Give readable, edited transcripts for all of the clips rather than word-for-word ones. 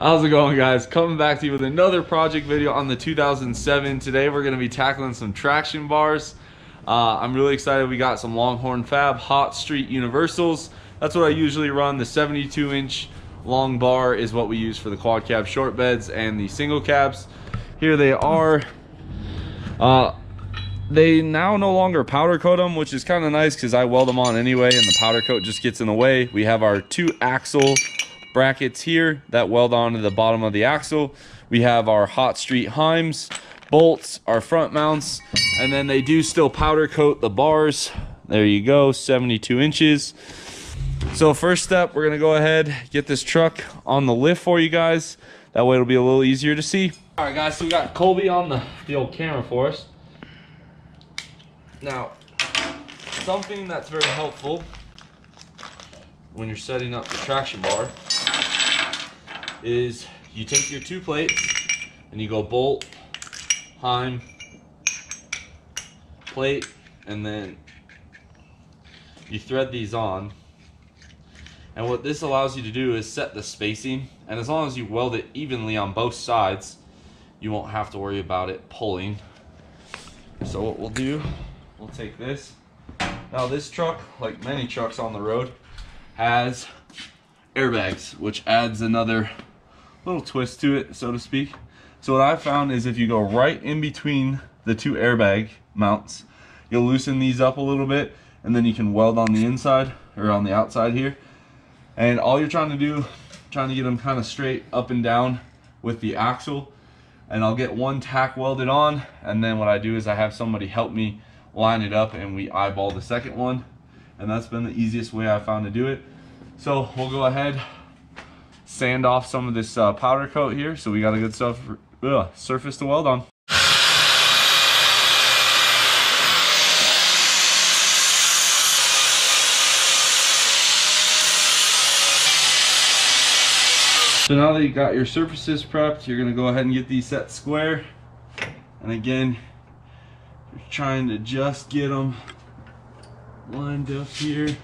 How's it going, guys? Coming back to you with another project video on the 2007. Today we're going to be tackling some traction bars. I'm really excited. We got some Longhorn Fab Hot Street Universals. That's what I usually run. The 72-inch long bar is what we use for the quad cab short beds and the single cabs. Here they are. They now no longer powder coat them, which is kind of nice because I weld them on anyway and the powder coat just gets in the way. We have our 2 axle brackets here that weld onto the bottom of the axle. We have our Hot Street Heims, bolts, our front mounts, and then they do still powder coat the bars. There you go, 72 inches. So first step, we're gonna go ahead, get this truck on the lift for you guys. That way it'll be a little easier to see. All right, guys, so we got Colby on the old camera for us. Now, something that's very helpful when you're setting up the traction bar is you take your 2 plates and you go bolt, heim, plate, and then you thread these on. And what this allows you to do is set the spacing, and as long as you weld it evenly on both sides, you won't have to worry about it pulling. So what we'll do, we'll take this. Now this truck, like many trucks on the road, has airbags, which adds another little twist to it, so to speak. So what I found is if you go right in between the 2 airbag mounts, you'll loosen these up a little bit, and then you can weld on the inside or on the outside here. And all you're trying to do, trying to get them kind of straight up and down with the axle. And I'll get 1 tack welded on, and then what I do is I have somebody help me line it up and we eyeball the second one. And that's been the easiest way I found to do it. So we'll go ahead, sand off some of this powder coat here, so we got a good surface to weld on. So now that you got your surfaces prepped, you're gonna go ahead and get these set square. And again, you're trying to just get them lined up here.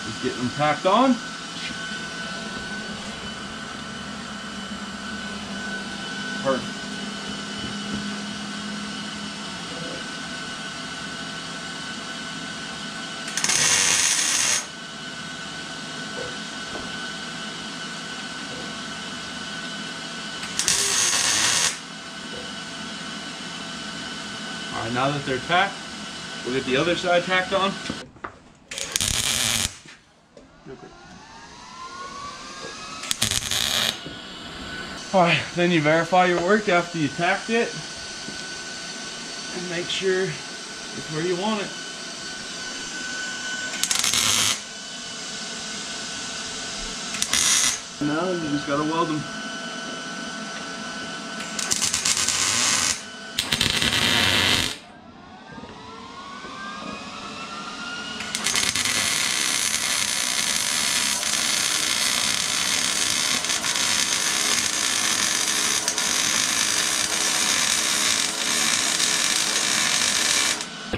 Just getting them tacked on. Perfect. All right, now that they're tacked, we'll get the other side tacked on. Alright, then you verify your work after you tacked it and make sure it's where you want it. Now you just gotta weld them.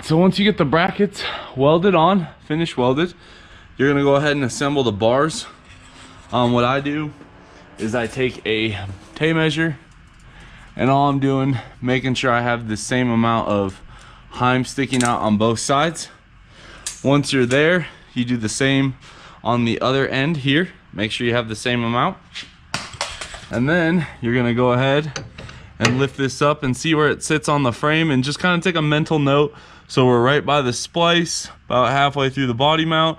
So once you get the brackets welded on, finish welded, you're gonna go ahead and assemble the bars. What I do is I take a tape measure, and all I'm doing, making sure I have the same amount of heim sticking out on both sides. Once you're there, you do the same on the other end here. Make sure you have the same amount. And then you're gonna go ahead and lift this up and see where it sits on the frame, and just kind of take a mental note. So we're right by the splice, about halfway through the body mount.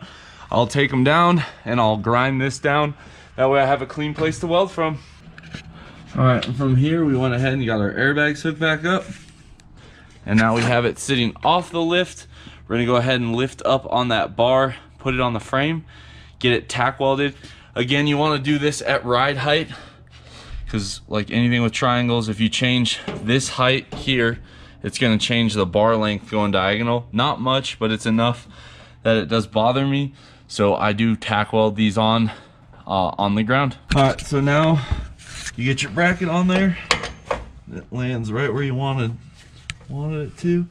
I'll take them down and I'll grind this down. That way I have a clean place to weld from. All right, from here we went ahead and got our airbags hooked back up. And now we have it sitting off the lift. We're gonna go ahead and lift up on that bar, put it on the frame, get it tack welded. Again, you wanna do this at ride height, because like anything with triangles, if you change this height here it's going to change the bar length going diagonal. Not much, but it's enough that it does bother me. So I do tack weld these on the ground. All right, so now you get your bracket on there. It lands right where you wanted it to.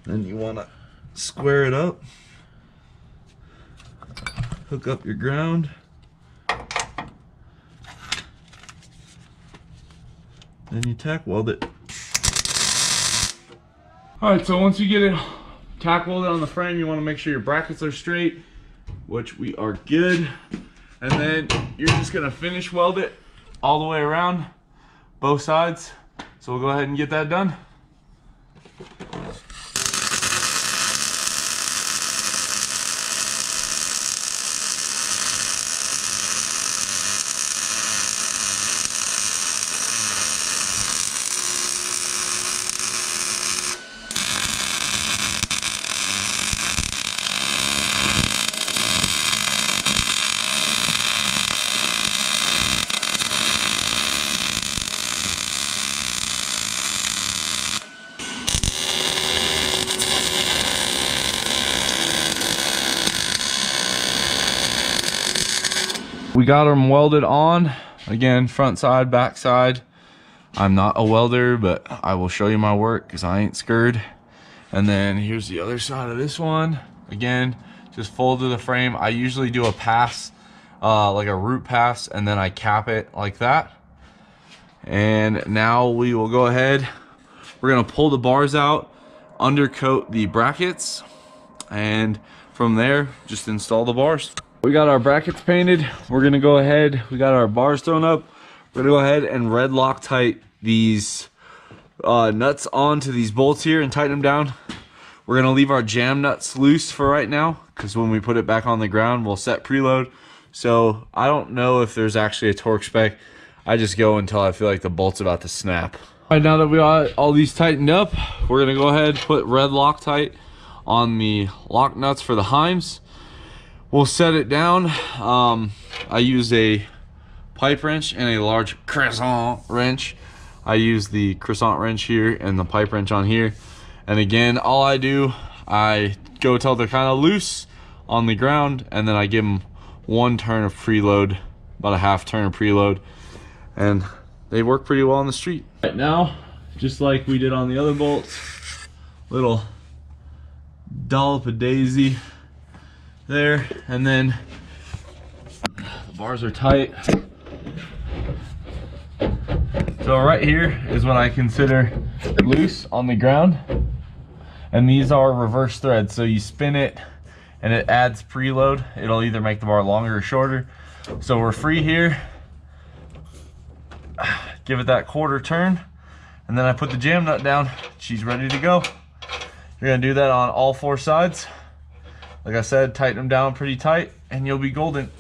Then you want to square it up. Hook up your ground. Then you tack weld it. All right, so once you get it tack welded on the frame, you want to make sure your brackets are straight, which we are good. And then you're just gonna finish weld it all the way around, both sides. So we'll go ahead and get that done. We got them welded on. Again, front side, back side. I'm not a welder, but I will show you my work because I ain't scared. And then here's the other side of this one. Again, just folded the frame. I usually do a pass, like a root pass, and then I cap it like that. And now we will go ahead. We're gonna pull the bars out, undercoat the brackets, and from there, just install the bars. We got our brackets painted. We're gonna go ahead, we got our bars thrown up. We're gonna go ahead and red Loctite these nuts onto these bolts here and tighten them down. We're gonna leave our jam nuts loose for right now, because when we put it back on the ground, we'll set preload. So I don't know if there's actually a torque spec. I just go until I feel like the bolt's about to snap. All right, now that we got all these tightened up, we're gonna go ahead and put red Loctite on the lock nuts for the Heims. We'll set it down. I use a pipe wrench and a large croissant wrench. I use the croissant wrench here and the pipe wrench on here. And again, all I do, I go till they're kind of loose on the ground, and then I give them one turn of preload, about a half turn of preload, and they work pretty well on the street. Right now, just like we did on the other bolts, little dollop of daisy there, and then the bars are tight. So right here is what I consider loose on the ground, and these are reverse threads, so you spin it and it adds preload. It'll either make the bar longer or shorter. So we're free here. Give it that quarter turn, and then I put the jam nut down. She's ready to go. You're gonna do that on all four sides. Like I said, tighten them down pretty tight and you'll be golden.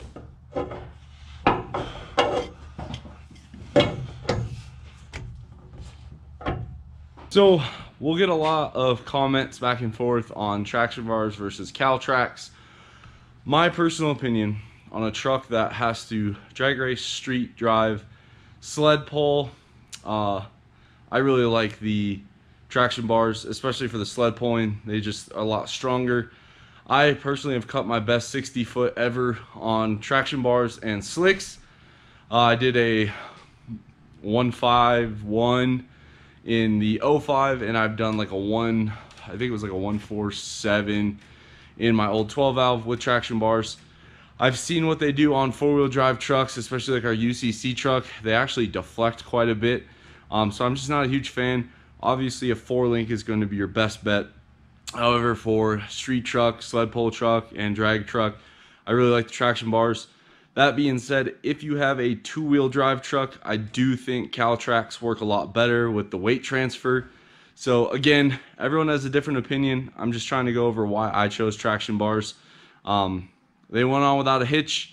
So we'll get a lot of comments back and forth on traction bars versus Caltrax. My personal opinion on a truck that has to drag race, street drive, sled pull, I really like the traction bars, especially for the sled pulling. They just are a lot stronger. I personally have cut my best 60 foot ever on traction bars and slicks. I did a 151 in the 05, and I've done like a I think it was like a 147 in my old 12 valve with traction bars. I've seen what they do on four-wheel drive trucks, especially like our UCC truck. They actually deflect quite a bit. So I'm just not a huge fan. Obviously a 4-link is going to be your best bet. However, for street truck, sled pull truck, and drag truck, I really like the traction bars. That being said, if you have a 2-wheel drive truck, I do think Caltrax work a lot better with the weight transfer. So again, everyone has a different opinion. I'm just trying to go over why I chose traction bars. They went on without a hitch.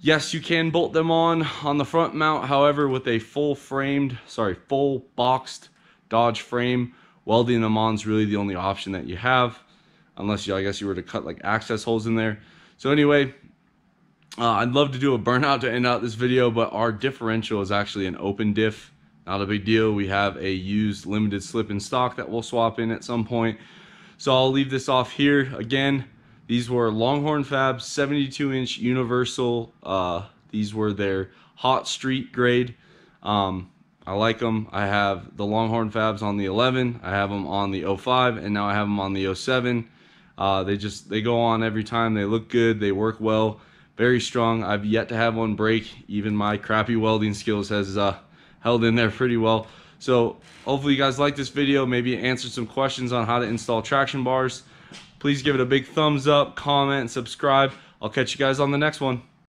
Yes, you can bolt them on the front mount. However, with a full boxed Dodge frame, welding them on is really the only option that you have, unless I guess you were to cut like access holes in there. So anyway, I'd love to do a burnout to end out this video, but our differential is actually an open diff. not a big deal. We have a used limited slip in stock that we'll swap in at some point. So I'll leave this off here. Again, these were Longhorn Fab 72-inch universal. These were their hot street grade. I like them. I have the Longhorn Fabs on the 11. I have them on the 05, and now I have them on the 07. They go on every time. They look good. They work well. Very strong. I've yet to have one break. Even my crappy welding skills has held in there pretty well. So hopefully you guys like this video. Maybe it answered some questions on how to install traction bars. Please give it a big thumbs up, comment, and subscribe. I'll catch you guys on the next one.